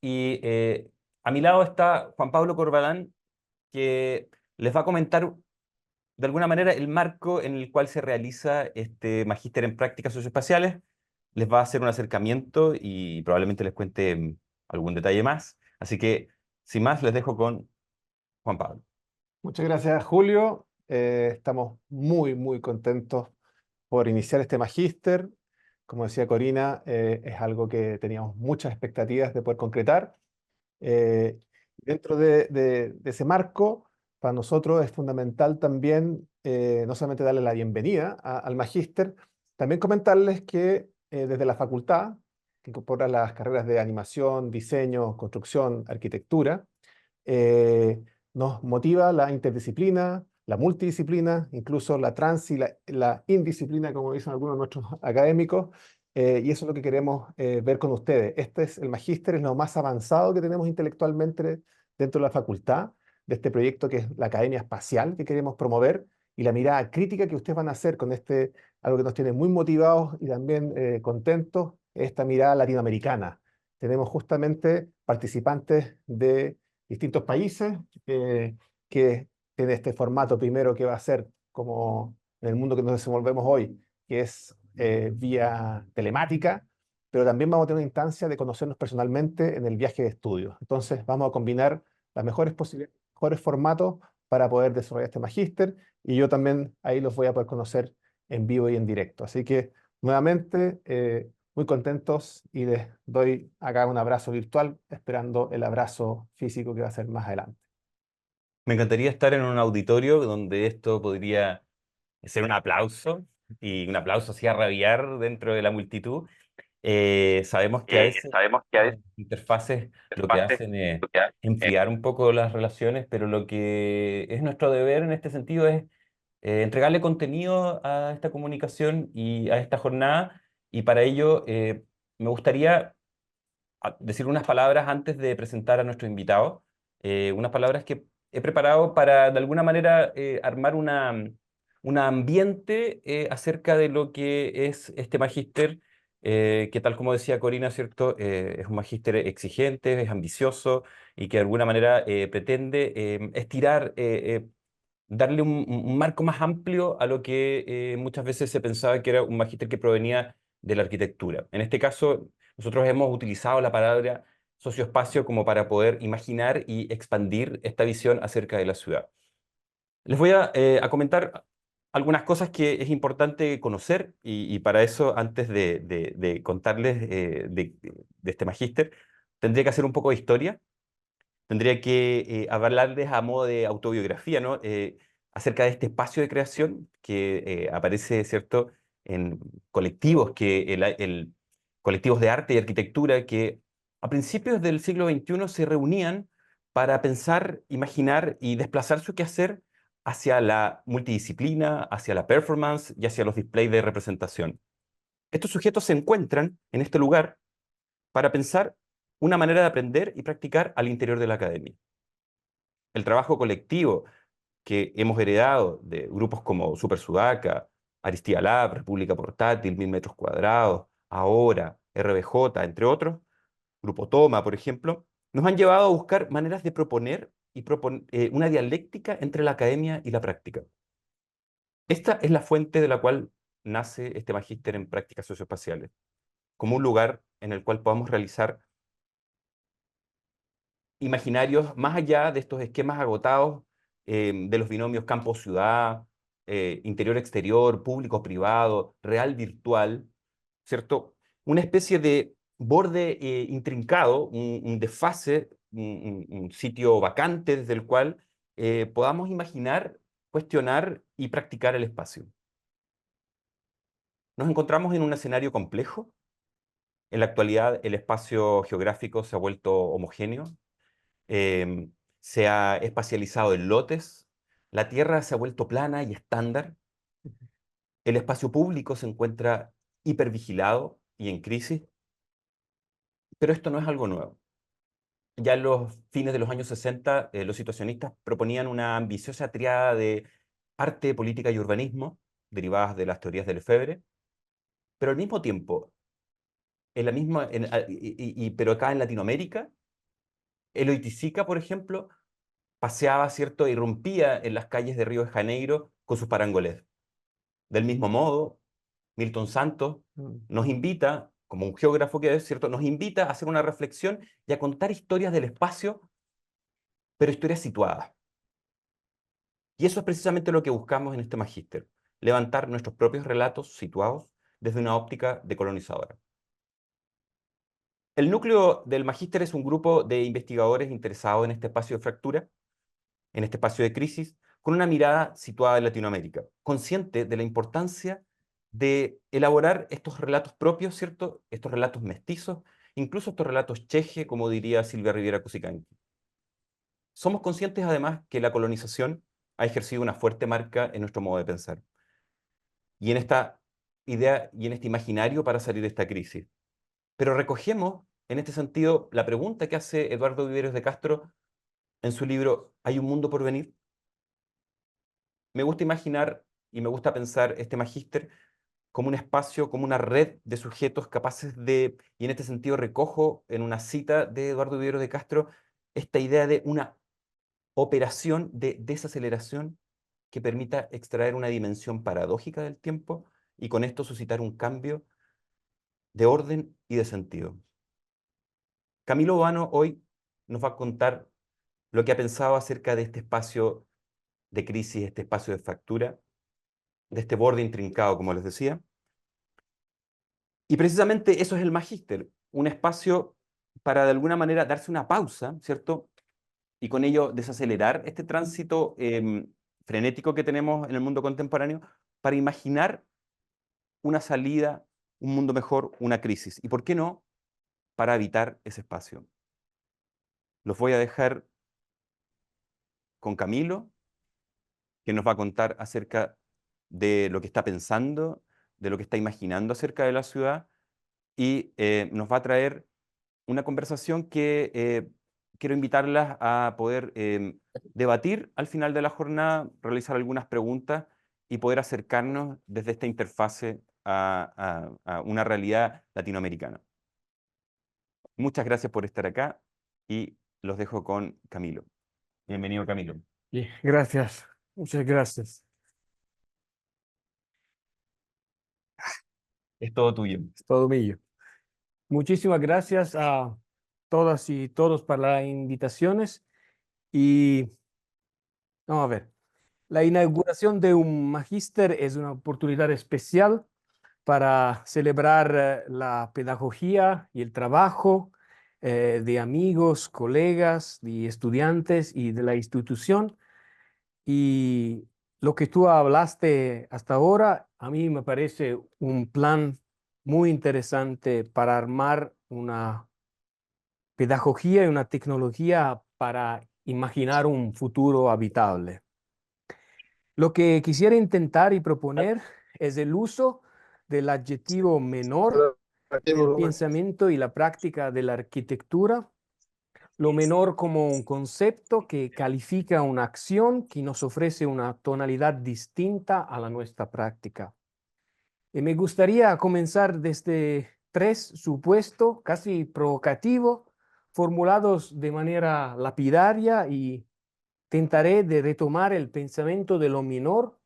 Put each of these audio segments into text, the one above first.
y a mi lado está Juan Pablo Corbalán, que les va a comentar de alguna manera el marco en el cual se realiza este magíster en prácticas socioespaciales. Les va a hacer un acercamiento y probablemente les cuente algún detalle más. Así que, sin más, les dejo con Juan Pablo. Muchas gracias, Julio. Estamos muy contentos por iniciar este magíster. Como decía Corina, es algo que teníamos muchas expectativas de poder concretar. Eh, Dentro de ese marco, para nosotros es fundamental también no solamente darle la bienvenida al magíster, también comentarles que desde la facultad, que incorpora las carreras de animación, diseño, construcción, arquitectura, eh, nos motiva la interdisciplina, la multidisciplina, incluso la trans y la indisciplina, como dicen algunos de nuestros académicos, y eso es lo que queremos ver con ustedes. Este es el magíster, es lo más avanzado que tenemos intelectualmente dentro de la facultad, de este proyecto que es la Academia Espacial que queremos promover, y la mirada crítica que ustedes van a hacer con este, algo que nos tiene muy motivados y también contentos, esta mirada latinoamericana. Tenemos justamente participantes de distintos países, que en este formato primero que va a ser como en el mundo que nos desenvolvemos hoy, que es vía telemática, pero también vamos a tener una instancia de conocernos personalmente en el viaje de estudio. Entonces vamos a combinar las mejores posibilidades, mejores formatos para poder desarrollar este magíster, y yo también ahí los voy a poder conocer en vivo y en directo. Así que nuevamente, muy contentos, y les doy acá un abrazo virtual, esperando el abrazo físico que va a ser más adelante. Me encantaría estar en un auditorio donde esto podría ser un aplauso así a rabiar dentro de la multitud. Sabemos que a veces Sabemos que a las veces interfaces lo que interfaces hacen es lo que hacen es enfriar un poco las relaciones, pero lo que es nuestro deber en este sentido es entregarle contenido a esta comunicación y a esta jornada, y para ello me gustaría decir unas palabras antes de presentar a nuestro invitado, unas palabras que he preparado para de alguna manera armar un ambiente acerca de lo que es este magíster, que tal como decía Corina, ¿cierto? Es un magíster exigente, es ambicioso y que de alguna manera pretende estirar, darle un marco más amplio a lo que muchas veces se pensaba que era un magíster que provenía de la arquitectura. En este caso, nosotros hemos utilizado la palabra socioespacio como para poder imaginar y expandir esta visión acerca de la ciudad. Les voy a comentar algunas cosas que es importante conocer, y para eso, antes de contarles de este magíster, tendría que hacer un poco de historia. Tendría que hablarles a modo de autobiografía, ¿no? Acerca de este espacio de creación que aparece, ¿cierto?, en colectivos, colectivos de arte y arquitectura que a principios del siglo XXI se reunían para pensar, imaginar y desplazar su quehacer hacia la multidisciplina, hacia la performance y hacia los displays de representación. Estos sujetos se encuentran en este lugar para pensar una manera de aprender y practicar al interior de la academia. El trabajo colectivo que hemos heredado de grupos como Super Sudaca, Aristía Lab, República Portátil, 1000 metros cuadrados, Ahora, RBJ, entre otros, Grupo Toma, por ejemplo, nos han llevado a buscar maneras de proponer una dialéctica entre la academia y la práctica. Esta es la fuente de la cual nace este magíster en prácticas socioespaciales, como un lugar en el cual podamos realizar imaginarios más allá de estos esquemas agotados de los binomios campo-ciudad, interior-exterior, público-privado, real-virtual, ¿cierto? Una especie de borde intrincado, un desfase, un sitio vacante desde el cual podamos imaginar, cuestionar y practicar el espacio. Nos encontramos en un escenario complejo. En la actualidad, el espacio geográfico se ha vuelto homogéneo, eh, se ha espacializado en lotes, la Tierra se ha vuelto plana y estándar, el espacio público se encuentra hipervigilado y en crisis, pero esto no es algo nuevo. Ya en los fines de los años 60, los situacionistas proponían una ambiciosa triada de arte, política y urbanismo, derivadas de las teorías de Lefebvre, pero al mismo tiempo, en la misma, pero acá en Latinoamérica, Eloy Tizica, por ejemplo, paseaba, ¿cierto?, irrumpía en las calles de Río de Janeiro con sus parangolés. Del mismo modo, Milton Santos nos invita, como un geógrafo que es, ¿cierto?, nos invita a hacer una reflexión y a contar historias del espacio, pero historias situadas. Y eso es precisamente lo que buscamos en este magíster, levantar nuestros propios relatos situados desde una óptica decolonizadora. El núcleo del magíster es un grupo de investigadores interesados en este espacio de fractura, en este espacio de crisis, con una mirada situada en Latinoamérica, consciente de la importancia de elaborar estos relatos propios, ¿cierto? Estos relatos mestizos, incluso estos relatos cheje, como diría Silvia Rivera Cusicanqui. Somos conscientes además que la colonización ha ejercido una fuerte marca en nuestro modo de pensar y en esta idea y en este imaginario para salir de esta crisis. Pero recogemos en este sentido la pregunta que hace Eduardo Viveros de Castro en su libro ¿Hay un mundo por venir? Me gusta imaginar y me gusta pensar este magíster como un espacio, como una red de sujetos capaces de, y en este sentido recojo en una cita de Eduardo Viveros de Castro, esta idea de una operación de desaceleración que permita extraer una dimensión paradójica del tiempo y con esto suscitar un cambio de orden y de sentido. Camilo Boano hoy nos va a contar lo que ha pensado acerca de este espacio de crisis, este espacio de fractura, de este borde intrincado, como les decía. Y precisamente eso es el magíster, un espacio para de alguna manera darse una pausa, ¿cierto? Y con ello desacelerar este tránsito frenético que tenemos en el mundo contemporáneo para imaginar una salida, un mundo mejor, una crisis. ¿Y por qué no? Para habitar ese espacio. Los voy a dejar con Camilo, que nos va a contar acerca de lo que está pensando, de lo que está imaginando acerca de la ciudad, y nos va a traer una conversación que quiero invitarlas a poder debatir al final de la jornada, realizar algunas preguntas y poder acercarnos desde esta interfase a una realidad latinoamericana. Muchas gracias por estar acá y los dejo con Camilo. Bienvenido, Camilo. Bien, gracias, muchas gracias. Es todo tuyo. Es todo mío. Muchísimas gracias a todas y todos por las invitaciones. Y vamos a ver, la inauguración de un magíster es una oportunidad especial para celebrar la pedagogía y el trabajo de amigos, colegas y estudiantes y de la institución. Y lo que tú hablaste hasta ahora, a mí me parece un plan muy interesante para armar una pedagogía y una tecnología para imaginar un futuro habitable. Lo que quisiera intentar y proponer es el uso del adjetivo menor en el pensamiento y la práctica de la arquitectura. Lo menor como un concepto que califica una acción que nos ofrece una tonalidad distinta a la nuestra práctica. Y me gustaría comenzar desde tres supuestos casi provocativos, formulados de manera lapidaria, y tentaré de retomar el pensamiento de lo menor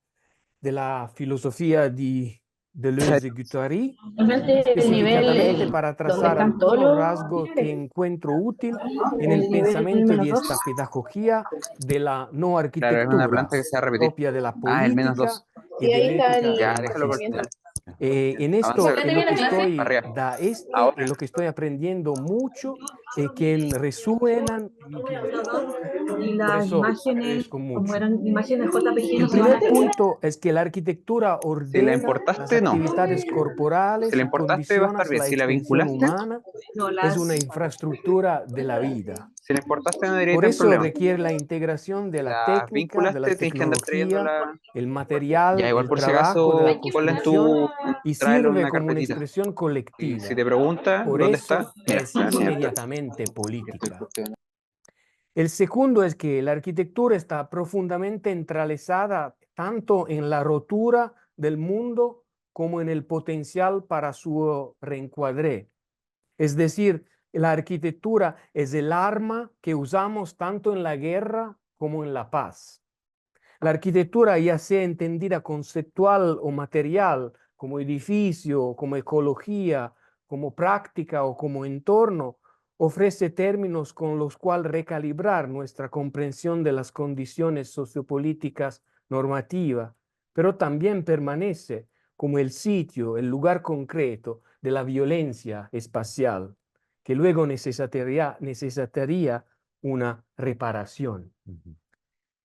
de la filosofía de Deleuze-Guattari, Realmente el específicamente nivel para donde trazar están todos algunos los rasgos que niveles, encuentro útil en el el nivel pensamiento de -2. esta pedagogía de la no Claro, es una arquitectura, planta que se va a repetir. propia de la Ah, el política -2. y Y de ahí la está ética Ya, del déjalo por magíster. ya. En Avanza esto ¿Ya es lo tenía que la clase? para estoy, arriba. da esto, Ahora. es lo que estoy aprendiendo mucho, que resuenan en mi opinión. Y Por las eso imágenes, agradezco como mucho. eran imágenes JPG, no El se van a primer cargar. punto es que la arquitectura Si la ordena las importaste, no. actividades Si corporales la y importaste, va a condiciona estar bien. la Si la extensión vinculaste, humana. No, Es las... una infraestructura de la vida. si la importaste, no debería Por tener eso problema. requiere la integración de Si la la técnica, de la vinculaste, tienes que andar tecnología, trayéndola. el Ya, material, igual el por si trabajo, de acaso, la ponla en construcción, tu. y Tráelo en sirve una como una carpetita. expresión Y si colectiva. te pregunta Por dónde está, eso mira, es mira. inmediatamente política. El segundo es que la arquitectura está profundamente entrelazada tanto en la rotura del mundo como en el potencial para su reencuadre. Es decir, la arquitectura es el arma que usamos tanto en la guerra como en la paz. La arquitectura, ya sea entendida conceptual o material, como edificio, como ecología, como práctica o como entorno, ofrece términos con los cuales recalibrar nuestra comprensión de las condiciones sociopolíticas normativas, pero también permanece como el sitio, el lugar concreto de la violencia espacial, que luego necesitaría una reparación.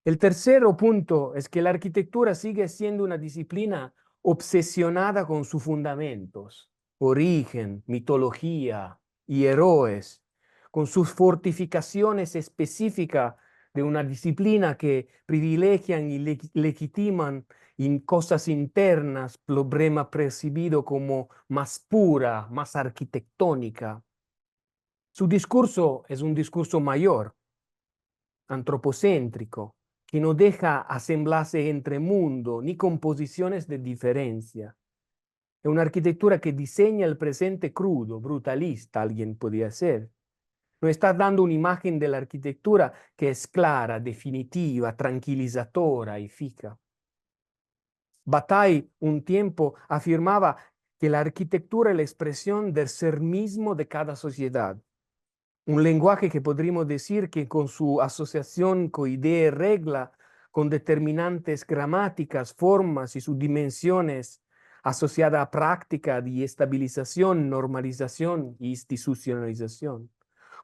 El tercer punto es que la arquitectura sigue siendo una disciplina obsesionada con sus fundamentos, origen, mitología y héroes, con sus fortificaciones específicas de una disciplina que privilegian y legitiman en cosas internas, problema percibido como más pura, más arquitectónica. Su discurso es un discurso mayor, antropocéntrico, que no deja asemblarse entre mundo ni composiciones de diferencia. Es una arquitectura que diseña el presente crudo, brutalista, alguien podría ser. Nos está dando una imagen de la arquitectura que es clara, definitiva, tranquilizadora y fija. Bataille un tiempo afirmaba que la arquitectura es la expresión del ser mismo de cada sociedad. Un lenguaje que podríamos decir que con su asociación con idea y regla, con determinantes gramáticas, formas y sus dimensiones asociadas a práctica de estabilización, normalización y institucionalización.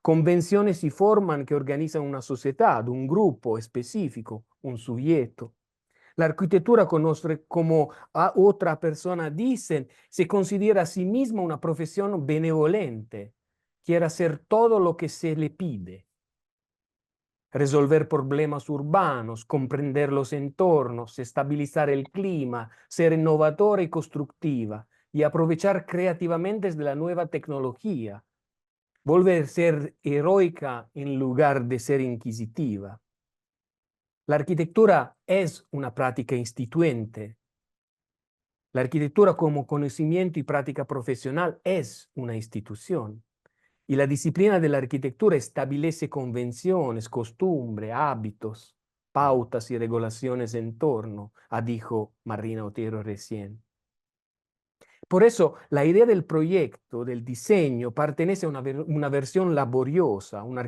Convenciones y formas que organizan una sociedad, un grupo específico, un sujeto. La arquitectura conoce como a otra persona dicen, se considera a sí misma una profesión benevolente. Quiere hacer todo lo que se le pide. Resolver problemas urbanos, comprender los entornos, estabilizar el clima, ser innovadora y constructiva y aprovechar creativamente de la nueva tecnología. Volver a ser heroica en lugar de ser inquisitiva. La arquitectura es una práctica instituente. La arquitectura como conocimiento y práctica profesional es una institución. Y la disciplina de la arquitectura establece convenciones, costumbres, hábitos, pautas y regulaciones en torno a, dijo Marina Otero recién. Por eso, la idea del proyecto, del diseño, pertenece a una versión laboriosa, una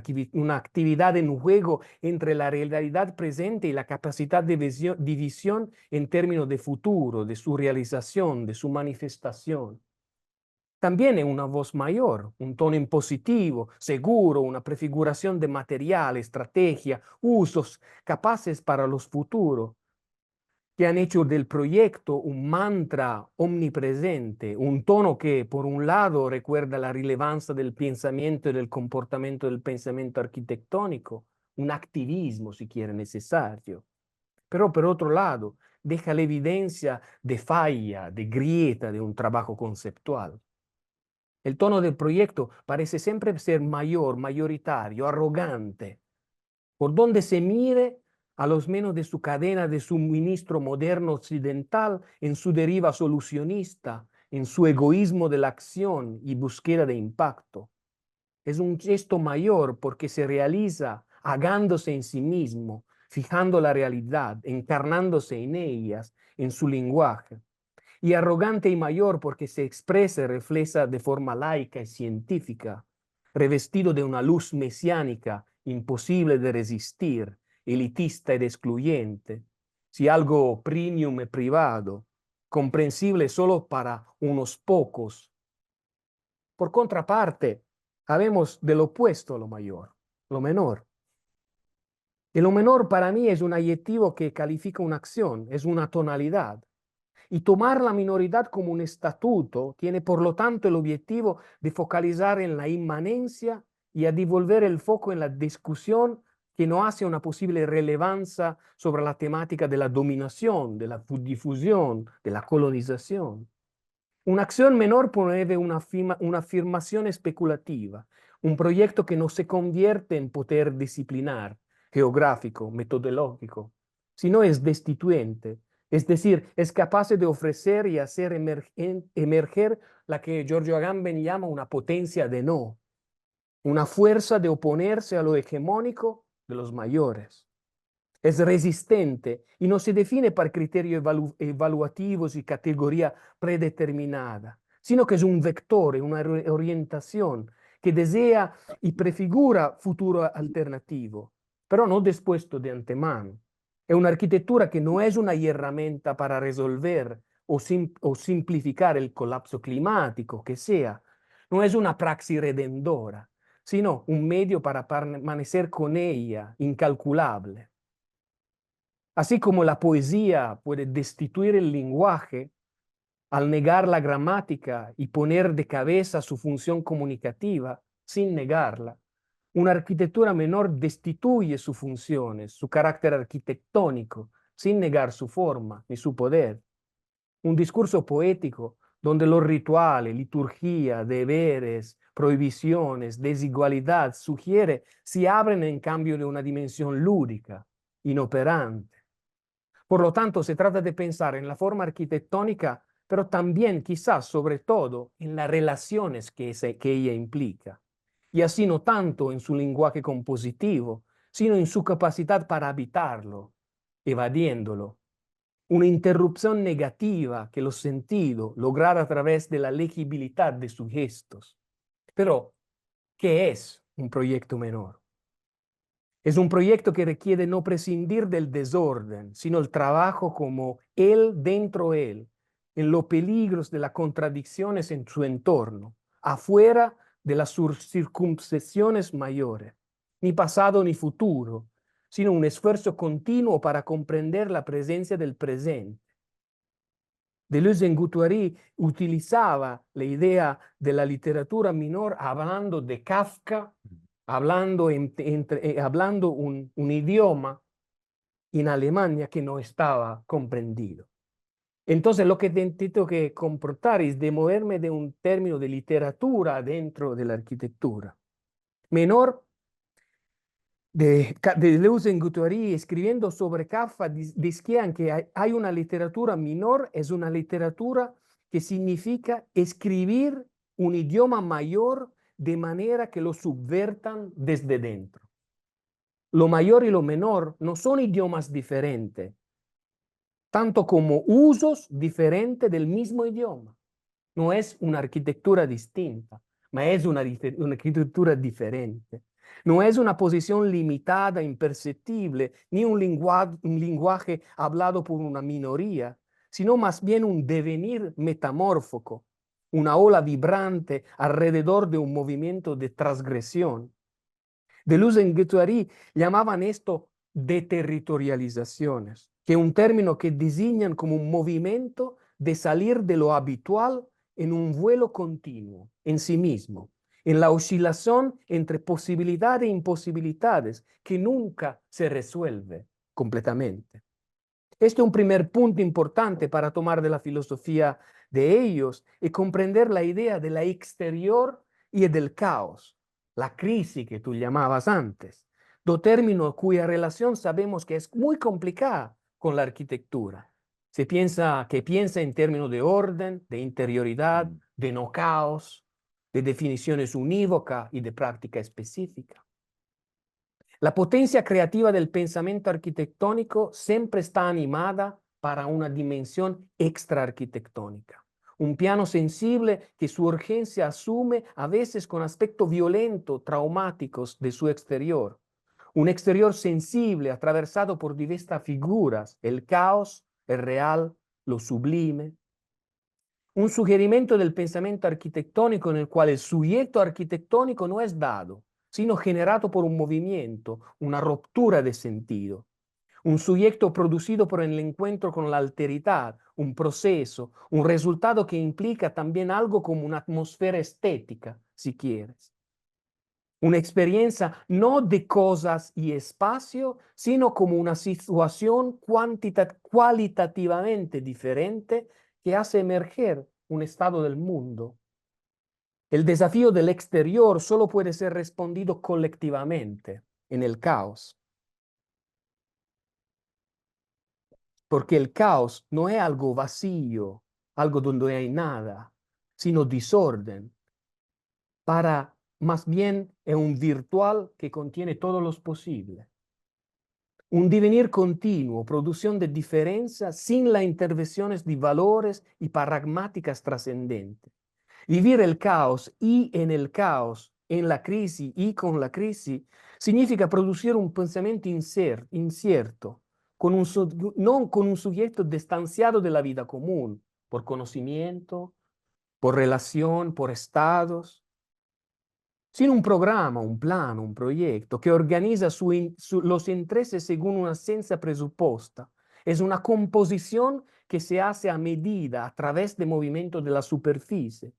actividad en juego entre la realidad presente y la capacidad de visión en términos de futuro, de su realización, de su manifestación. También es una voz mayor, un tono impositivo, seguro, una prefiguración de material, estrategia, usos capaces para los futuros, que han hecho del proyecto un mantra omnipresente, un tono que, por un lado, recuerda la relevancia del pensamiento y del comportamiento del pensamiento arquitectónico, un activismo, si quiere, necesario. Pero, por otro lado, deja la evidencia de falla, de grieta de un trabajo conceptual. El tono del proyecto parece siempre ser mayor, mayoritario, arrogante. Por donde se mire, a los menos de su cadena de suministro moderno occidental, en su deriva solucionista, en su egoísmo de la acción y búsqueda de impacto. Es un gesto mayor porque se realiza hagándose en sí mismo, fijando la realidad, encarnándose en ellas, en su lenguaje. Y arrogante y mayor porque se expresa y refleja de forma laica y científica, revestido de una luz mesiánica imposible de resistir, elitista y excluyente, si algo premium y privado, comprensible solo para unos pocos. Por contraparte, habemos del opuesto a lo mayor, lo menor. Y lo menor para mí es un adjetivo que califica una acción, es una tonalidad. Y tomar la minoridad como un estatuto tiene por lo tanto el objetivo de focalizar en la inmanencia y a devolver el foco en la discusión que no hace una posible relevancia sobre la temática de la dominación, de la difusión, de la colonización. Una acción menor promueve una afirmación especulativa, un proyecto que no se convierte en poder disciplinar, geográfico, metodológico, sino es destituente. Es decir, es capaz de ofrecer y hacer emerger la que Giorgio Agamben llama una potencia de no. una fuerza de oponerse a lo hegemónico de los mayores. Es resistente y no se define por criterios evaluativos y categoría predeterminada, sino que es un vector, una orientación que desea y prefigura futuro alternativo, pero no dispuesto de antemano. Es una arquitectura que no es una herramienta para resolver o simplificar el colapso climático, que sea. No es una praxis redendora, sino un medio para permanecer con ella, incalculable. Así como la poesía puede destituir el lenguaje al negar la gramática y poner de cabeza su función comunicativa sin negarla, una arquitectura menor destituye sus funciones, su carácter arquitectónico, sin negar su forma ni su poder. Un discurso poético donde los rituales, liturgia, deberes, prohibiciones, desigualdad sugiere se abren en cambio de una dimensión lúdica, inoperante. Por lo tanto, se trata de pensar en la forma arquitectónica, pero también, quizás, sobre todo, en las relaciones que ella implica. Y así no tanto en su lenguaje compositivo, sino en su capacidad para habitarlo, evadiéndolo. Una interrupción negativa que los sentidos lograda a través de la legibilidad de sus gestos. Pero, ¿qué es un proyecto menor? Es un proyecto que requiere no prescindir del desorden, sino el trabajo como él dentro él, en los peligros de las contradicciones en su entorno, afuera de las circunstancias mayores, ni pasado ni futuro, sino un esfuerzo continuo para comprender la presencia del presente. Deleuze-Guattari utilizaba la idea de la literatura menor hablando de Kafka, hablando un idioma en Alemania que no estaba comprendido. Entonces, lo que tengo que comportar es de moverme de un término de literatura dentro de la arquitectura. Menor, de Deleuze-Guattari, escribiendo sobre Kafka, decían que hay una literatura menor, es una literatura que significa escribir un idioma mayor de manera que lo subvertan desde dentro. Lo mayor y lo menor no son idiomas diferentes, tanto como usos diferentes del mismo idioma. No es una arquitectura distinta, ma es una arquitectura diferente. No es una posición limitada, imperceptible, ni un lenguaje hablado por una minoría, sino más bien un devenir metamórfico, una ola vibrante alrededor de un movimiento de transgresión. Deleuze-Guattari llamaban esto deterritorializaciones, que es un término que designan como un movimiento de salir de lo habitual en un vuelo continuo en sí mismo, en la oscilación entre posibilidades e imposibilidades que nunca se resuelve completamente. Este es un primer punto importante para tomar de la filosofía de ellos y comprender la idea de la exterior y del caos, la crisis que tú llamabas antes, dos términos cuya relación sabemos que es muy complicada con la arquitectura. Se piensa en términos de orden, de interioridad, de no caos, de definiciones unívocas y de práctica específica. La potencia creativa del pensamiento arquitectónico siempre está animada para una dimensión extraarquitectónica. Un piano sensible que su urgencia asume a veces con aspectos violentos, traumáticos de su exterior. Un exterior sensible atravesado por diversas figuras, el caos, el real, lo sublime. Un sugerimento del pensamiento arquitectónico en el cual el sujeto arquitectónico no es dado, sino generado por un movimiento, una ruptura de sentido. Un sujeto producido por el encuentro con la alteridad, un proceso, un resultado que implica también algo como una atmósfera estética, si quieres. Una experiencia no de cosas y espacio, sino como una situación cualitativamente diferente que hace emerger un estado del mundo. El desafío del exterior solo puede ser respondido colectivamente en el caos. Porque el caos no es algo vacío, algo donde hay nada, sino desorden. Para más bien è un virtual que contiene todos los posibles. Un divenir continuo, producción de diferencia sin las intervenciones de valores y pragmáticas trascendentes. Vivir el caos y en el caos, en la crisis y con la crisis, significa producir un pensamiento incierto, no con un sujeto distanciado de la vida común, por conocimiento, por relación, por estados, sino un programa, un plan, un proyecto que organiza los intereses según una esencia presupuesta. Es una composición que se hace a medida a través de movimientos de la superficie,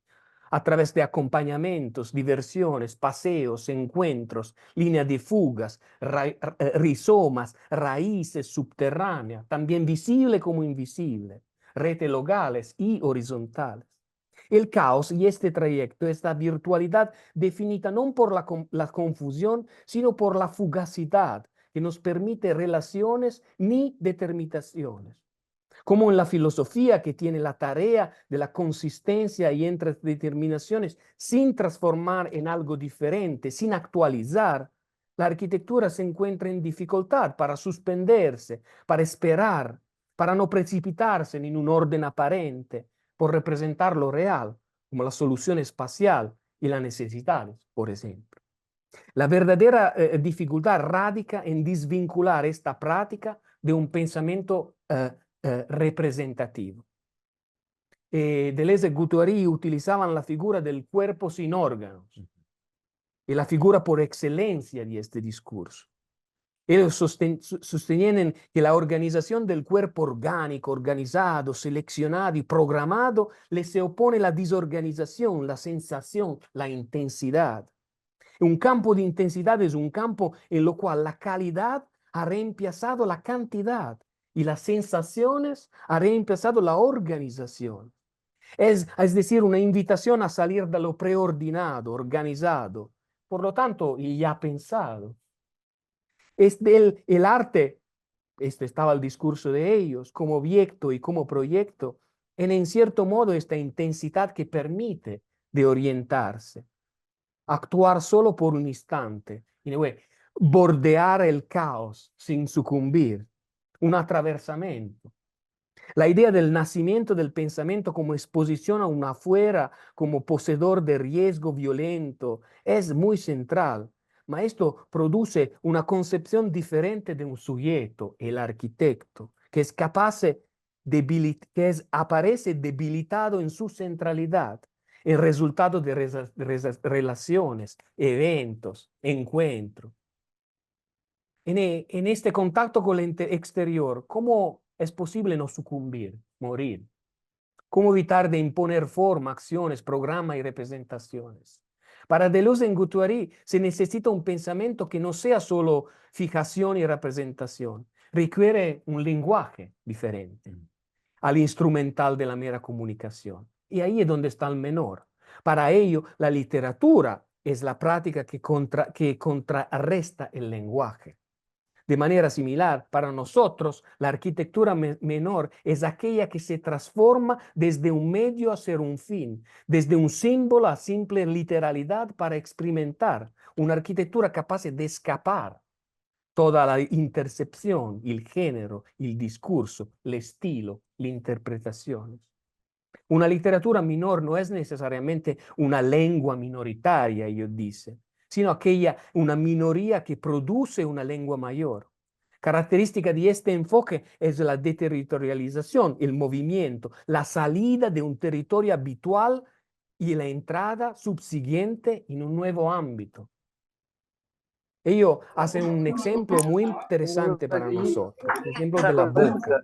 a través de acompañamientos, diversiones, paseos, encuentros, líneas de fugas, rizomas, raíces subterráneas, también visibles como invisibles, redes locales y horizontales. El caos y este trayecto, esta virtualidad definida no por la confusión, sino por la fugacidad que nos permite relaciones ni determinaciones. Como en la filosofía que tiene la tarea de la consistencia y entre determinaciones sin transformar en algo diferente, sin actualizar, la arquitectura se encuentra en dificultad para suspenderse, para esperar, para no precipitarse en un orden aparente, por representar lo real, como la solución espacial y las necesidades, por ejemplo. La verdadera dificultad radica en desvincular esta práctica de un pensamiento representativo. Deleuze y Guattari utilizaban la figura del cuerpo sin órganos y la figura por excelencia de este discurso. Ellos sostenían que la organización del cuerpo orgánico, organizado, seleccionado y programado, le se opone la desorganización, la sensación, la intensidad. Un campo de intensidad es un campo en lo cual la calidad ha reemplazado la cantidad y las sensaciones ha reemplazado la organización. Es decir, una invitación a salir de lo preordinado, organizado, por lo tanto, y ya pensado. El arte, este estaba el discurso de ellos, como objeto y como proyecto, en cierto modo esta intensidad que permite de orientarse, actuar solo por un instante, bordear el caos sin sucumbir, un atravesamiento. La idea del nacimiento del pensamiento como exposición a un afuera, como poseedor de riesgo violento, es muy central. Ma esto produce una concepción diferente de un sujeto, el arquitecto, que es capaz aparece debilitado en su centralidad, el resultado de relaciones, eventos, encuentros. En este contacto con el exterior, ¿cómo es posible no sucumbir, morir? ¿Cómo evitar de imponer forma, acciones, programas y representaciones? Para Deleuze y Guattari se necesita un pensamiento que no sea solo fijación y representación, requiere un lenguaje diferente al instrumental de la mera comunicación. Y ahí es donde está el menor. Para ello, la literatura es la práctica que contrarresta el lenguaje. De manera similar, para nosotros, la arquitectura menor es aquella que se transforma desde un medio a ser un fin, desde un símbolo a simple literalidad para experimentar, una arquitectura capaz de escapar toda la intercepción, el género, el discurso, el estilo, las interpretaciones. Una literatura minor no es necesariamente una lengua minoritaria, ellos dicen, sino una minoría que produce una lengua mayor. Característica de este enfoque es la deterritorialización, el movimiento, la salida de un territorio habitual y la entrada subsiguiente en un nuevo ámbito. Ellos hacen un ejemplo muy interesante para nosotros, el ejemplo de la boca.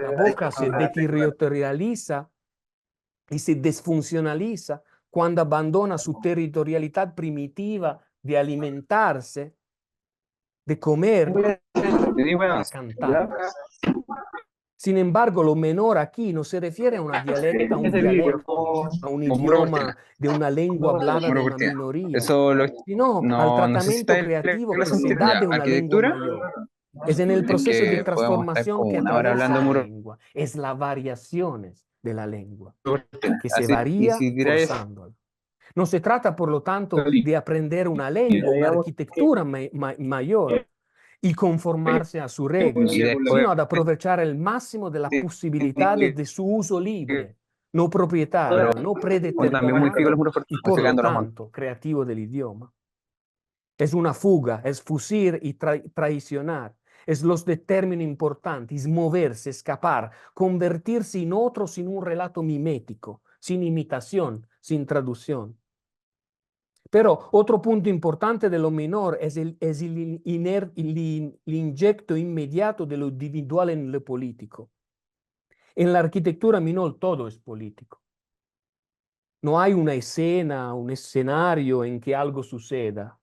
La boca se deterritorializa y se desfuncionaliza cuando abandona su territorialidad primitiva de alimentarse, de comer, para cantar. Sin embargo, lo menor aquí no se refiere a un dialecto, a un idioma de una lengua hablada de una minoría, sino al tratamiento creativo que se da de una lengua mayor. Es en el proceso de transformación que atraviesa la lengua, es las variaciones de la lengua, que se varía forzándola. No se trata, por lo tanto, de aprender una lengua, una arquitectura mayor y conformarse a su regla, Y después, sino ad aprovechar el máximo de las posibilidades de su uso libre, no propietario, no también muy pico los predeterminado muros y, por lo sacando los montes. tanto, creativo del idioma. Es una fuga, es fusir y traicionar. Es los de término importante, es moverse, escapar, convertirse en otro sin un relato mimético, sin imitación, sin traducción. Pero otro punto importante de lo menor es el inyecto inmediato de lo individual en lo político. En la arquitectura menor todo es político. No hay una escena, un escenario en que algo suceda.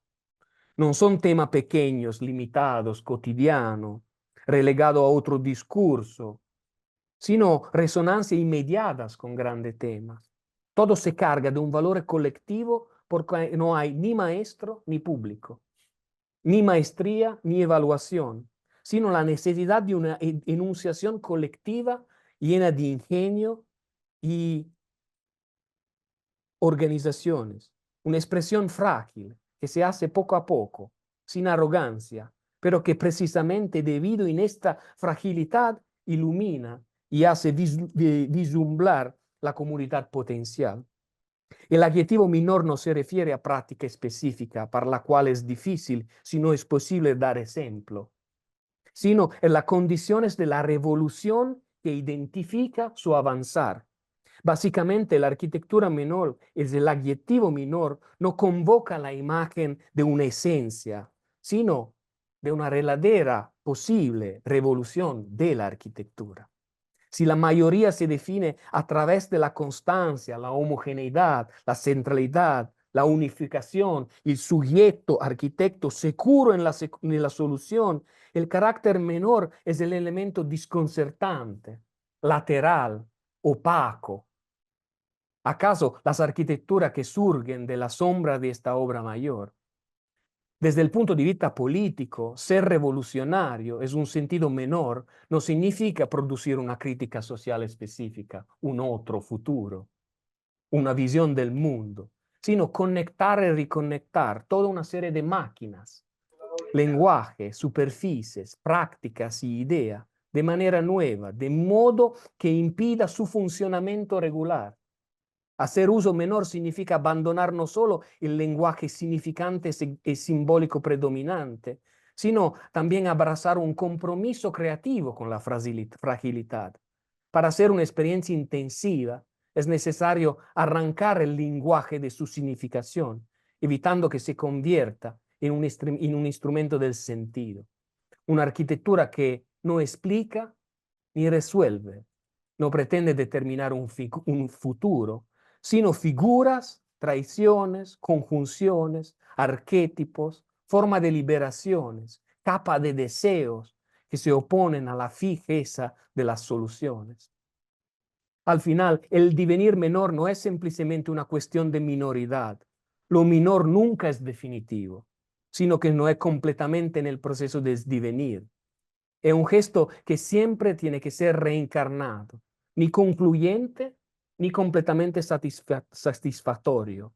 No son temas pequeños, limitados, cotidianos, relegados a otro discurso, sino resonancias inmediatas con grandes temas. Todo se carga de un valor colectivo porque no hay ni maestro ni público, ni maestría ni evaluación, sino la necesidad de una enunciación colectiva llena de ingenio y organizaciones, una expresión frágil que se hace poco a poco, sin arrogancia, pero que precisamente debido en esta fragilidad ilumina y hace vislumbrar la comunidad potencial. El adjetivo menor no se refiere a práctica específica para la cual es difícil, si no es posible dar ejemplo, sino en las condiciones de la revolución que identifica su avanzar. Básicamente, la arquitectura menor, es el adjetivo menor, no convoca la imagen de una esencia, sino de una verdadera posible revolución de la arquitectura. Si la mayoría se define a través de la constancia, la homogeneidad, la centralidad, la unificación, el sujeto arquitecto seguro en la solución, el carácter menor es el elemento desconcertante, lateral, opaco. ¿Acaso las arquitecturas que surgen de la sombra de esta obra mayor? Desde el punto de vista político, ser revolucionario es un sentido menor, no significa producir una crítica social específica, un otro futuro, una visión del mundo, sino conectar y reconectar toda una serie de máquinas, lenguaje, superficies, prácticas y ideas de manera nueva, de modo que impida su funcionamiento regular. Hacer uso menor significa abandonar no solo el lenguaje significante y simbólico predominante, sino también abrazar un compromiso creativo con la fragilidad. Para hacer una experiencia intensiva, es necesario arrancar el lenguaje de su significación, evitando que se convierta en un instrumento del sentido. Una arquitectura que no explica ni resuelve, no pretende determinar un futuro, sino figuras, traiciones, conjunciones, arquetipos, forma de liberaciones, capa de deseos que se oponen a la fijeza de las soluciones. Al final, el devenir menor no es simplemente una cuestión de minoridad. Lo menor nunca es definitivo, sino que no es completamente en el proceso de devenir. Es un gesto que siempre tiene que ser reencarnado, ni concluyente ni completamente satisfactorio.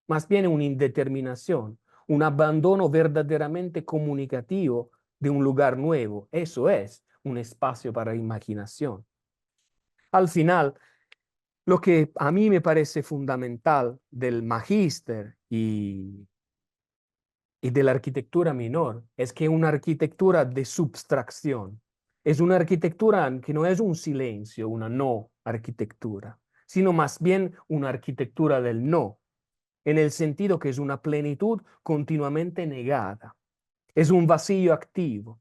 Más bien una indeterminación, un abandono verdaderamente comunicativo de un lugar nuevo. Eso es un espacio para imaginación. Al final, lo que a mí me parece fundamental del magíster y de la arquitectura menor es que es una arquitectura de subtracción. Es una arquitectura que no es un silencio, una no arquitectura, sino más bien una arquitectura del no, en el sentido que es una plenitud continuamente negada. Es un vacío activo.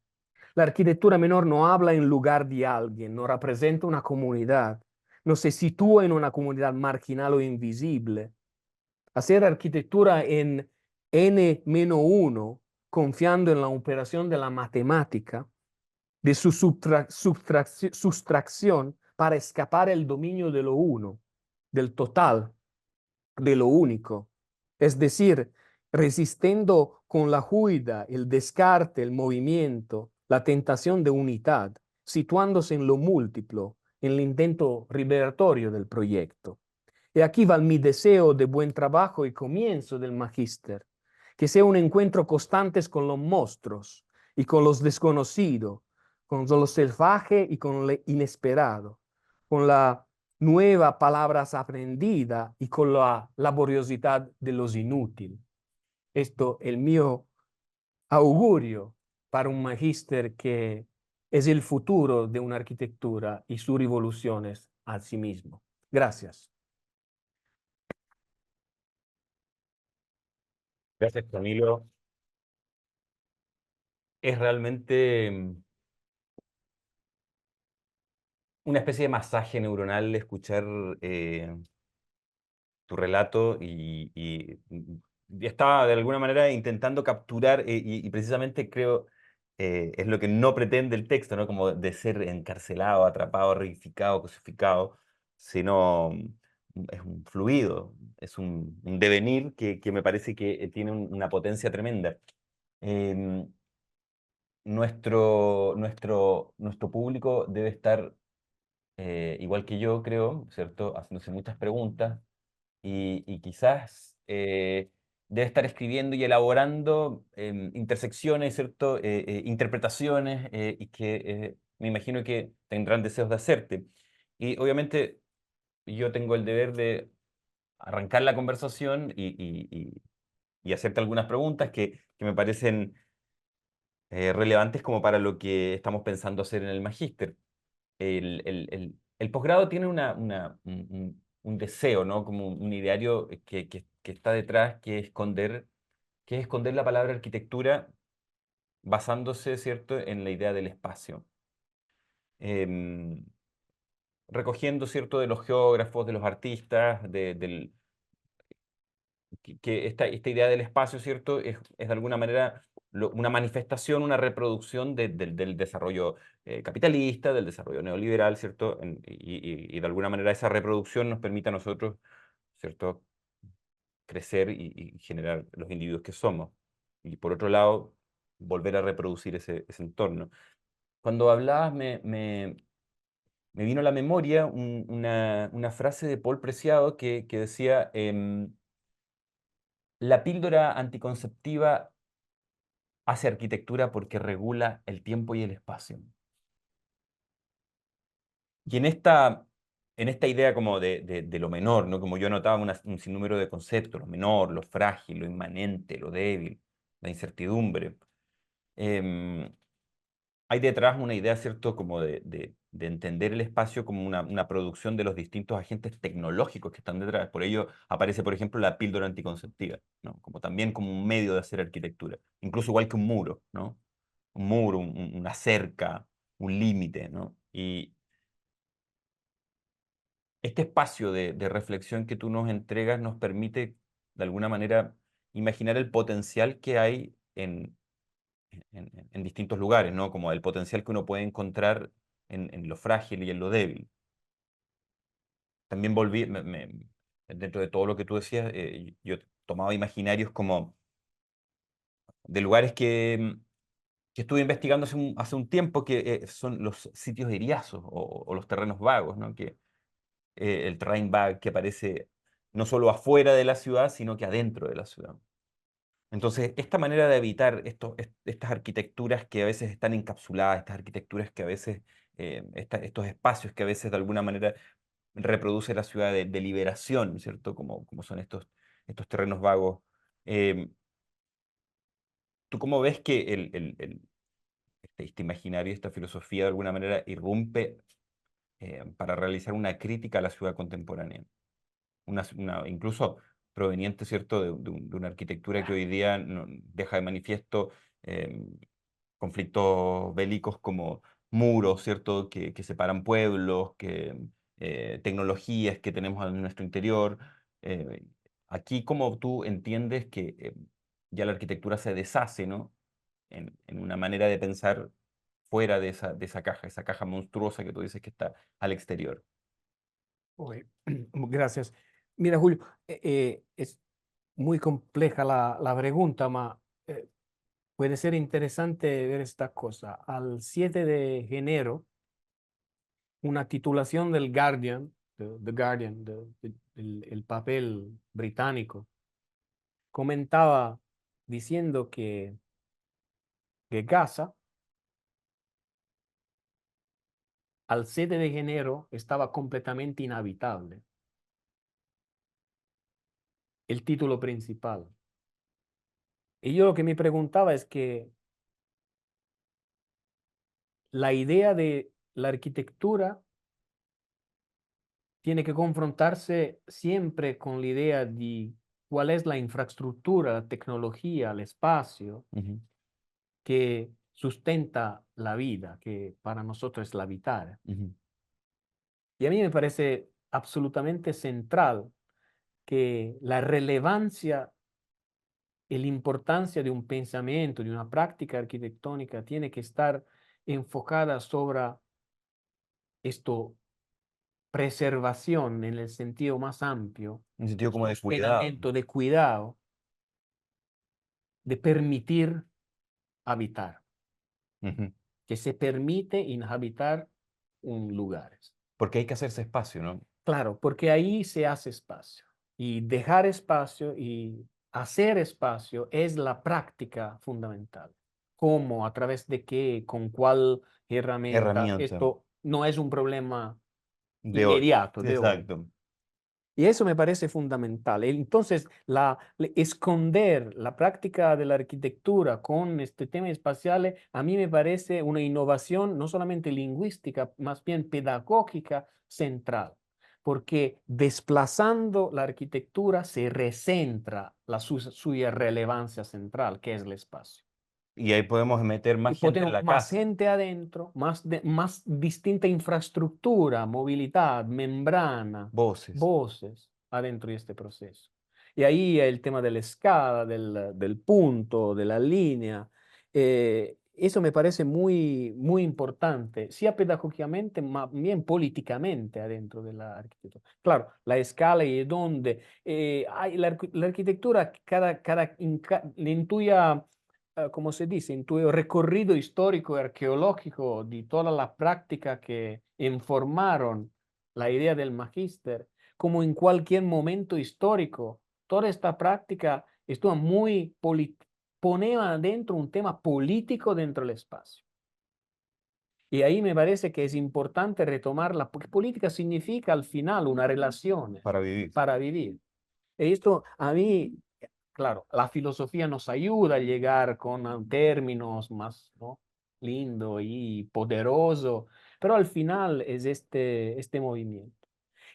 La arquitectura menor no habla en lugar de alguien, no representa una comunidad, no se sitúa en una comunidad marginal o invisible. Hacer arquitectura en n-1, confiando en la operación de la matemática, de su sustracción para escapar el dominio de lo uno, del total, de lo único. Es decir, resistiendo con la huida, el descarte, el movimiento, la tentación de unidad, situándose en lo múltiplo, en el intento liberatorio del proyecto. Y aquí va mi deseo de buen trabajo y comienzo del magíster, que sea un encuentro constante con los monstruos y con los desconocidos, con lo salvaje y con lo inesperado, con la nueva palabras aprendidas y con la laboriosidad de los inútiles. Esto es el mío augurio para un magíster que es el futuro de una arquitectura y sus revoluciones a sí mismo. Gracias. Gracias, Camilo. Es realmente una especie de masaje neuronal escuchar tu relato y estaba de alguna manera intentando capturar y precisamente creo es lo que no pretende el texto, ¿no? Como de ser encarcelado, atrapado, reificado, cosificado, sino es un fluido, es un devenir que me parece que tiene una potencia tremenda. Em, nuestro público debe estar, igual que yo, creo, ¿cierto? Haciéndose muchas preguntas y quizás debe estar escribiendo y elaborando intersecciones, ¿cierto? Interpretaciones y que me imagino que tendrán deseos de hacerte. Y obviamente yo tengo el deber de arrancar la conversación y hacerte algunas preguntas que me parecen relevantes como para lo que estamos pensando hacer en el magíster. El posgrado tiene un deseo, ¿no? Como un ideario que está detrás, que es esconder la palabra arquitectura basándose, ¿cierto?, en la idea del espacio. Em, recogiendo, ¿cierto?, de los geógrafos, de los artistas, que esta idea del espacio, ¿cierto?, es de alguna manera una manifestación, una reproducción del desarrollo capitalista, del desarrollo neoliberal, ¿cierto? Y de alguna manera esa reproducción nos permite a nosotros, ¿cierto?, crecer y generar los individuos que somos. Y por otro lado, volver a reproducir ese entorno. Cuando hablabas, me vino a la memoria una frase de Paul Preciado que decía... la píldora anticonceptiva hace arquitectura porque regula el tiempo y el espacio. Y en esta idea como de lo menor, ¿no? Como yo anotaba un sinnúmero de conceptos, lo menor, lo frágil, lo inmanente, lo débil, la incertidumbre, em, hay detrás una idea, ¿cierto?, como de entender el espacio como una producción de los distintos agentes tecnológicos que están detrás. Por ello aparece, por ejemplo, la píldora anticonceptiva, ¿no? Como también como un medio de hacer arquitectura, incluso igual que un muro, ¿no? Un muro, una cerca, un límite, ¿no? Y este espacio de reflexión que tú nos entregas nos permite, de alguna manera, imaginar el potencial que hay en distintos lugares, ¿no? Como el potencial que uno puede encontrar en lo frágil y en lo débil. También volví, dentro de todo lo que tú decías, yo tomaba imaginarios como de lugares que estuve investigando hace un tiempo, que son los sitios iriazos o los terrenos vagos, ¿no? Que, el terrain vague que aparece no solo afuera de la ciudad, sino que adentro de la ciudad. Entonces, esta manera de evitar estas arquitecturas que a veces están encapsuladas, estas arquitecturas que a veces, estos espacios que a veces de alguna manera reproduce la ciudad de liberación, ¿cierto? Como son estos terrenos vagos. Eh, ¿Tú cómo ves que este imaginario, esta filosofía de alguna manera irrumpe para realizar una crítica a la ciudad contemporánea? Incluso proveniente, ¿cierto?, de una arquitectura que hoy día deja de manifiesto conflictos bélicos como muros, ¿cierto?, que separan pueblos, tecnologías que tenemos en nuestro interior. Eh, aquí, ¿cómo tú entiendes que ya la arquitectura se deshace, ¿no?, en una manera de pensar fuera de esa caja monstruosa que tú dices que está al exterior? Ok, gracias. Mira, Julio, es muy compleja la pregunta, pero puede ser interesante ver esta cosa. Al 7 de enero, una titulación del Guardian The Guardian, el papel británico, comentaba diciendo que Gaza al 7 de enero estaba completamente inhabitable. El título principal. Y yo lo que me preguntaba es que la idea de la arquitectura tiene que confrontarse siempre con la idea de cuál es la infraestructura, la tecnología, el espacio Ujú. que sustenta la vida, que para nosotros es la habitar. Ujú. Y a mí me parece absolutamente central que la relevancia y la importancia de un pensamiento, de una práctica arquitectónica, tiene que estar enfocada sobre esto, preservación en el sentido más amplio, En un sentido como de cuidado. sostenimiento, de cuidado, de permitir habitar, Ujú. que se permite inhabitar un lugares. Porque hay que hacerse espacio, ¿no? Claro, porque ahí se hace espacio. Y dejar espacio y hacer espacio es la práctica fundamental. ¿Cómo? ¿A través de qué? ¿Con cuál herramienta? Herramienta Esto no es un problema de hoy. inmediato de hoy. Exacto. Y eso me parece fundamental. Entonces, esconder la práctica de la arquitectura con este tema espacial, a mí me parece una innovación no solamente lingüística, más bien pedagógica central, porque desplazando la arquitectura se recentra la suya relevancia central, que es el espacio. Y ahí podemos meter Y más gente en tenemos la más casa. gente adentro, más distinta infraestructura, movilidad, membrana, Voces. voces adentro de este proceso. Y ahí el tema de la escala, del punto, de la línea, eso me parece muy, muy importante, sea pedagógicamente, más bien políticamente adentro de la arquitectura. Claro, la escala y donde hay la arquitectura, le intuya, como se dice, en tu recorrido histórico y arqueológico de toda la práctica que informaron la idea del magíster, como en cualquier momento histórico, toda esta práctica estuvo muy ponía dentro un tema político dentro del espacio. Y ahí me parece que es importante retomarla, porque política significa al final una relación Para vivir. para vivir. Y esto a mí, claro, la filosofía nos ayuda a llegar con términos más, ¿no?, lindo y poderoso, pero al final es este movimiento.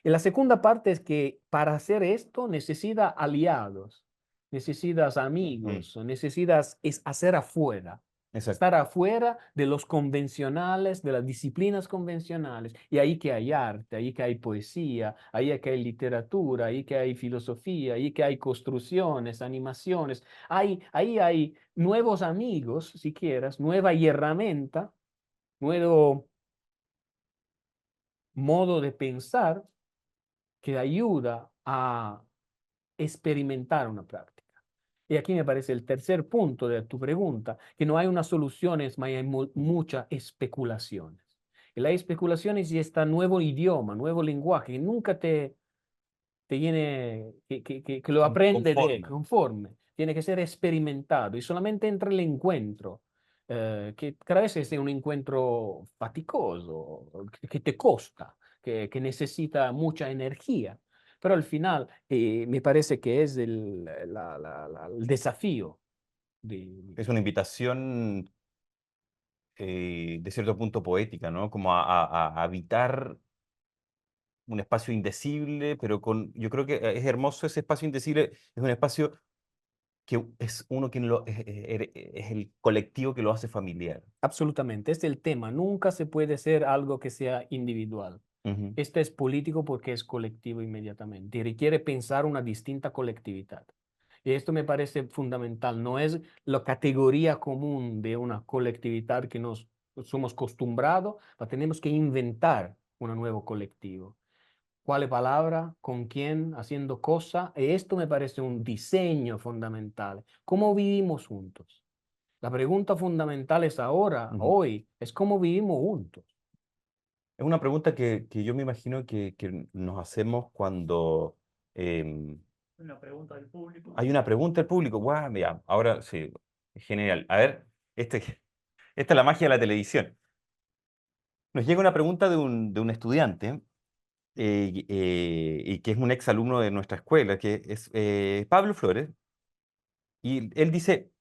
Y la segunda parte es que para hacer esto necesitas aliados, necesitas amigos, necesitas hacer afuera. Exacto. Estar afuera de los convencionales, de las disciplinas convencionales. Y ahí que hay arte, ahí que hay poesía, ahí que hay literatura, ahí que hay filosofía, ahí que hay construcciones, animaciones. Ahí hay nuevos amigos, si quieres, nueva herramienta, nuevo modo de pensar que ayuda a experimentar una práctica. Y aquí me parece el tercer punto de tu pregunta, que no hay unas soluciones, mas hay muchas especulaciones. Y la especulación es este nuevo idioma, nuevo lenguaje, que nunca te viene, que lo aprende conforme. Tiene que ser experimentado y solamente entre el encuentro, que cada vez es un encuentro faticoso, que te costa, que necesita mucha energía. Pero al final me parece que es el desafío. Es una invitación de cierto punto poética, ¿no? Como a habitar un espacio indecible, pero yo creo que es hermoso ese espacio indecible, es un espacio que es uno quien es el colectivo que lo hace familiar. Absolutamente, es el tema. Nunca se puede ser algo que sea individual. Ujú. Este es político porque es colectivo inmediatamente y requiere pensar una distinta colectividad. Y esto me parece fundamental. No es la categoría común de una colectividad que nos somos acostumbrados, pero tenemos que inventar un nuevo colectivo. ¿Cuál palabra? ¿Con quién? ¿Haciendo cosa? Esto me parece un diseño fundamental. ¿Cómo vivimos juntos? La pregunta fundamental es ahora, Ujú. hoy, es cómo vivimos juntos. Es una pregunta que yo me imagino que nos hacemos cuando hay una pregunta del público. Guau, mira, ahora sí, genial. A ver, esta es la magia de la televisión. Nos llega una pregunta de un estudiante y que es un ex alumno de nuestra escuela, que es Pablo Flores, y él dice,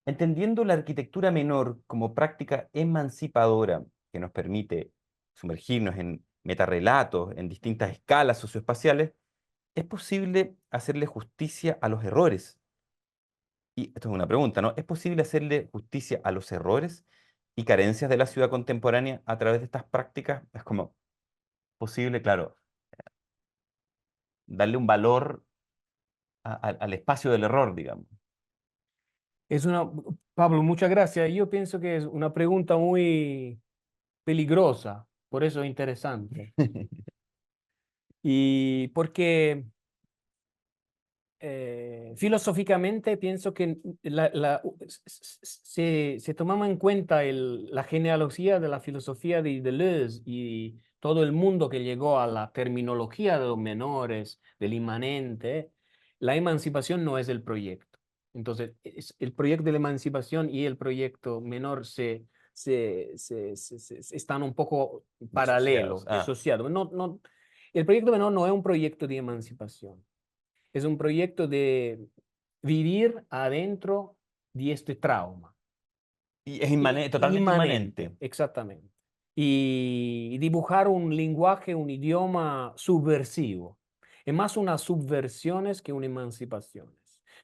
entendiendo la arquitectura menor como práctica emancipadora que nos permite sumergirnos en metarrelatos en distintas escalas socioespaciales, ¿es posible hacerle justicia a los errores? Y esto es una pregunta, ¿no? ¿Es posible hacerle justicia a los errores y carencias de la ciudad contemporánea a través de estas prácticas? Es como posible, claro, darle un valor al espacio del error, digamos. Es una, Pablo, muchas gracias. Yo pienso que es una pregunta muy peligrosa, por eso es interesante. Y porque filosóficamente pienso que se tomaba en cuenta la genealogía de la filosofía de Deleuze y todo el mundo que llegó a la terminología de los menores, del inmanente. La emancipación no es el proyecto. Entonces, el proyecto de la emancipación y el proyecto menor están un poco paralelos, Disociados. Ah, disociados. El proyecto menor no es un proyecto de emancipación. Es un proyecto de vivir adentro de este trauma. y es totalmente Inmanente, inmanente. exactamente. Y dibujar un lenguaje, un idioma subversivo. Es más unas subversiones que una emancipación.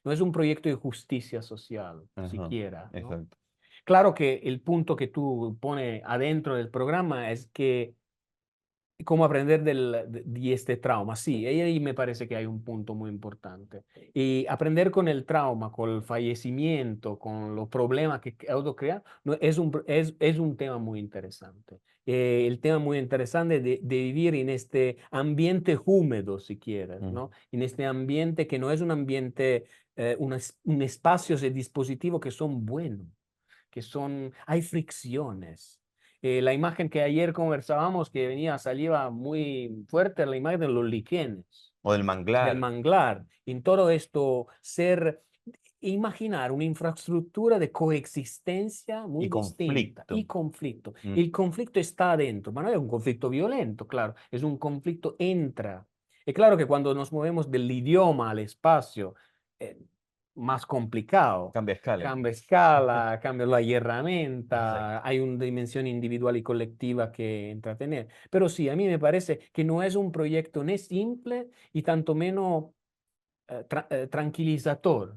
No es un proyecto de justicia social, Ajá, siquiera, ¿no? exacto. Claro que el punto que tú pones adentro del programa es que cómo aprender de este trauma. Sí, ahí me parece que hay un punto muy importante. Y aprender con el trauma, con el fallecimiento, con los problemas que autocrea, no, es un tema muy interesante. El tema muy interesante de vivir en este ambiente húmedo, si quieres, Mm. ¿no? En este ambiente que no es un ambiente, un espacio de dispositivos que son buenos, hay fricciones. La imagen que ayer conversábamos, que salía muy fuerte, la imagen de los líquenes, O del del manglar. manglar. En todo esto, imaginar una infraestructura de coexistencia Y muy distinta conflicto. y conflicto. Mm. El conflicto está adentro, pero no es un conflicto violento, claro, es un conflicto entra. Es claro que cuando nos movemos del idioma al espacio, eh, más complicado. Cambia escala. Cambia escala, cambia la Exacto. herramienta, hay una dimensión individual y colectiva que entra a tener. Pero sí, a mí me parece que no es un proyecto ni simple y tanto menos tranquilizador,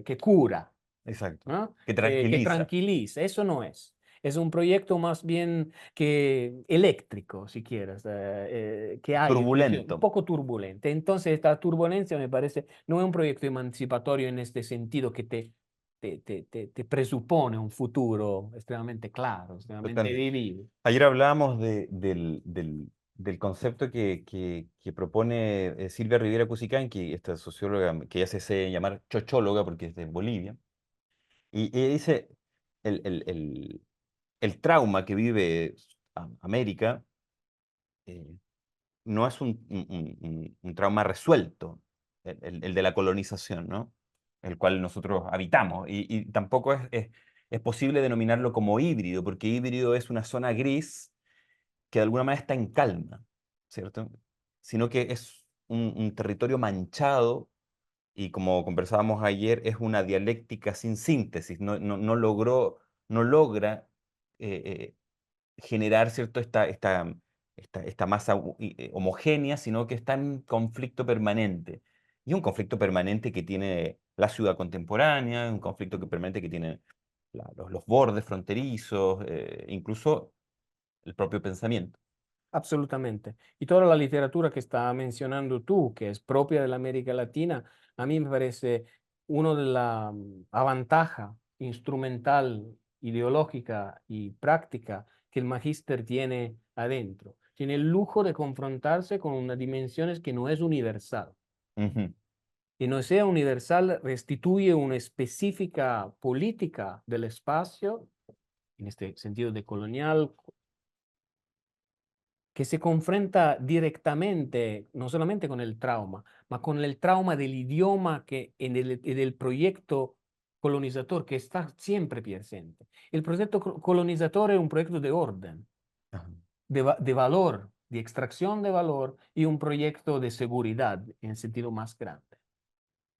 que cura, Exacto. ¿no? Que Que tranquiliza. tranquiliza. Eso no es. Es un proyecto más bien que eléctrico, si quieres, que hay un Turbulento. poco turbulente. Entonces, esta turbulencia me parece no es un proyecto emancipatorio en este sentido que te presupone un futuro extremadamente claro, extremadamente Totalmente. vivible. Ayer hablábamos del concepto que propone Silvia Rivera Cusicanqui, esta socióloga que ella se hace llamar chochóloga porque es de Bolivia. Y ella dice, el, el, el, el trauma que vive América eh, no es un trauma resuelto, el de la colonización, ¿no? El cual nosotros habitamos. Y tampoco es posible denominarlo como híbrido, porque híbrido es una zona gris que de alguna manera está en calma, ¿cierto? Sino que es un territorio manchado y como conversábamos ayer, es una dialéctica sin síntesis, no logra eh, generar, ¿cierto? Esta masa homogénea, sino que está en conflicto permanente. Y un conflicto permanente que tiene la ciudad contemporánea, un conflicto permanente que tiene los bordes fronterizos, incluso el propio pensamiento. Absolutamente. Y toda la literatura que está mencionando tú, que es propia de la América Latina, a mí me parece uno de la ventaja instrumental, ideológica y práctica que el magíster tiene adentro. Tiene el lujo de confrontarse con unas dimensiones que no es universal. Ujú. Y no sea universal, restituye una específica política del espacio, en este sentido de colonial, que se confronta directamente, no solamente con el trauma, ma con el trauma del idioma que, y del proyecto colonizador que está siempre presente. El proyecto colonizador es un proyecto de orden, Ajá. de valor, de extracción de valor y un proyecto de seguridad en el sentido más grande.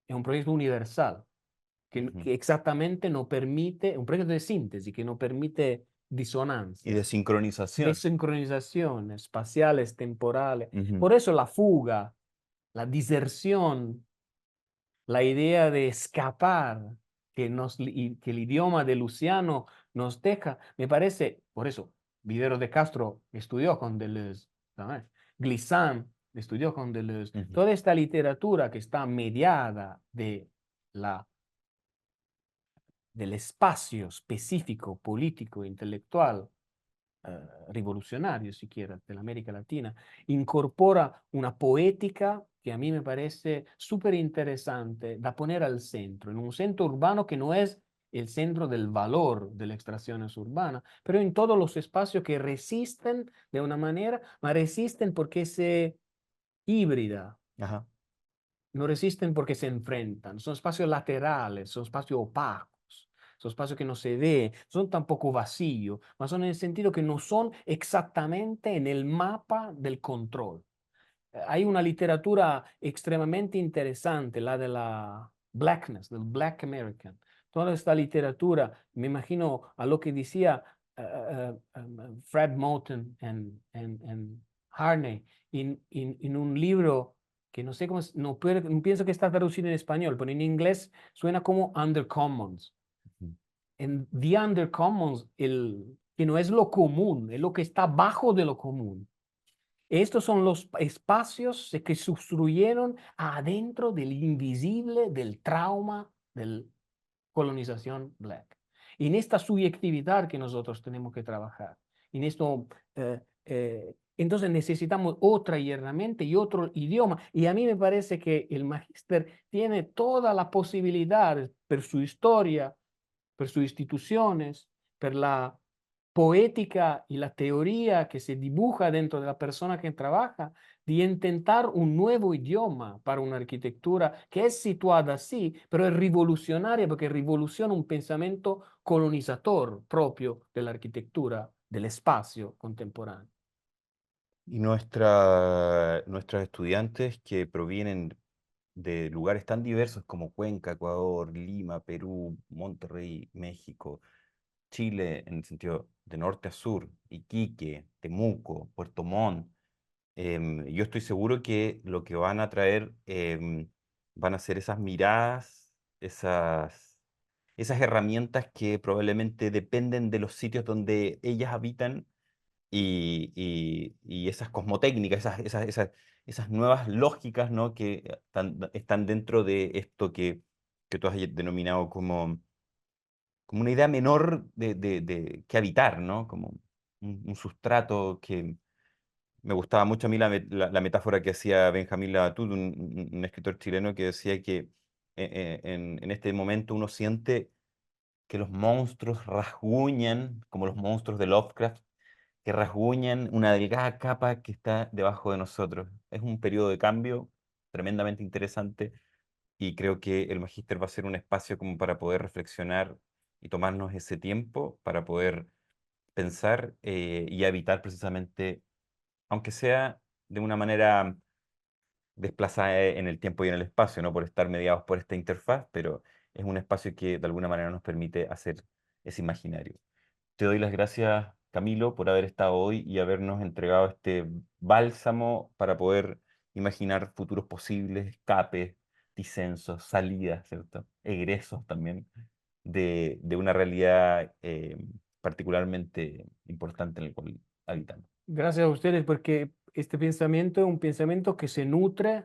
Es un proyecto universal que exactamente no permite, un proyecto de síntesis que no permite Y de disonancias, sincronización. desincronizaciones espaciales, temporales. Ujú. Por eso la fuga, la diserción, la idea de escapar que el idioma de Luciano nos deja, me parece, por eso, Vivero de Castro estudió con Deleuze, ¿sabes? Glissant estudió con Deleuze. Ujú. Toda esta literatura que está mediada del espacio específico, político, intelectual, rivolucionario siquiera, de la América Latina, incorpora una poética que a mí me parece súper interesante da poner al centro, en un centro urbano que no es el centro del valor de la extracción urbana, pero en todos los espacios que resisten de una manera, ma resisten porque se híbrida, Ajá. no resisten porque se enfrentan, son espacios laterales, son espacios opacos, son espacios que no se ve, son tampoco vacíos, mas son en el sentido que no son exactamente en el mapa del control. Hay una literatura extremadamente interesante, la de la blackness, del Black American. Toda esta literatura, me imagino a lo que decía Fred Moten en Harney, en un libro que no sé cómo, no pienso que está traducido en español, pero en inglés suena como Undercommons. Ujú. En The Undercommons, que no es lo común, es lo que está bajo de lo común. Estos son los espacios que se construyeron adentro del invisible, del trauma, de la colonización black. Y en esta subjetividad que nosotros tenemos que trabajar. En esto, entonces necesitamos otra herramienta y otro idioma. Y a mí me parece que el magíster tiene toda la posibilidad, por su historia, por sus instituciones, por la poética y la teoría que se dibuja dentro de la persona que trabaja, de intentar un nuevo idioma para una arquitectura que es situada así, pero es revolucionaria porque revoluciona un pensamiento colonizador propio de la arquitectura, del espacio contemporáneo. Y nuestros estudiantes que provienen de lugares tan diversos como Cuenca, Ecuador, Lima, Perú, Monterrey, México, Chile, en el sentido de norte a sur, Iquique, Temuco, Puerto Montt, yo estoy seguro que lo que van a traer van a ser esas miradas, esas herramientas que probablemente dependen de los sitios donde ellas habitan y esas cosmotécnicas, esas nuevas lógicas, ¿no? Que están dentro de esto que tú has denominado como una idea menor que habitar, ¿no? Como un sustrato que me gustaba mucho a mí la metáfora que hacía Benjamín Labatut, un escritor chileno que decía que en este momento uno siente que los monstruos rasguñan, como los monstruos de Lovecraft, que rasguñan una delgada capa que está debajo de nosotros. Es un periodo de cambio tremendamente interesante y creo que el Magíster va a ser un espacio como para poder reflexionar y tomarnos ese tiempo para poder pensar y habitar precisamente, aunque sea de una manera desplazada en el tiempo y en el espacio, no por estar mediados por esta interfaz, pero es un espacio que de alguna manera nos permite hacer ese imaginario. Te doy las gracias, Camilo, por haber estado hoy y habernos entregado este bálsamo para poder imaginar futuros posibles, escapes, disensos, salidas, ¿cierto? Egresos también de una realidad particularmente importante en la cual habitamos. Gracias a ustedes porque este pensamiento es un pensamiento que se nutre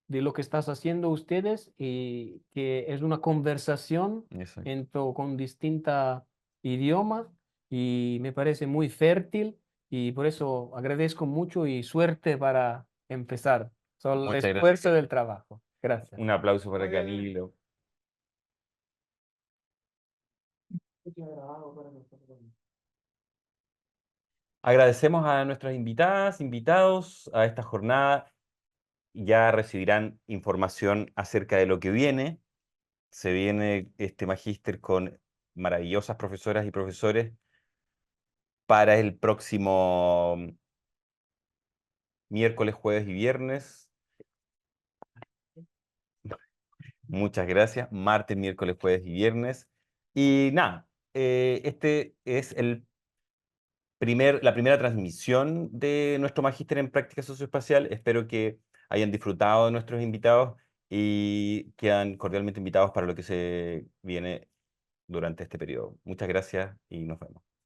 de lo que estás haciendo ustedes y que es una conversación Exacto. con distintos idiomas y me parece muy fértil y por eso agradezco mucho y suerte para empezar. Son el Muchas gracias. esfuerzo del trabajo. Gracias. Un aplauso para Camilo. Agradecemos a nuestras invitadas, invitados a esta jornada. Ya recibirán información acerca de lo que viene. Se viene este magíster con maravillosas profesoras y profesores para el próximo miércoles, jueves y viernes. Muchas gracias. Martes, miércoles, jueves y viernes. Y nada, este es la primera transmisión de nuestro magíster en práctica socioespacial. Espero que hayan disfrutado de nuestros invitados y quedan cordialmente invitados para lo que se viene durante este periodo. Muchas gracias y nos vemos.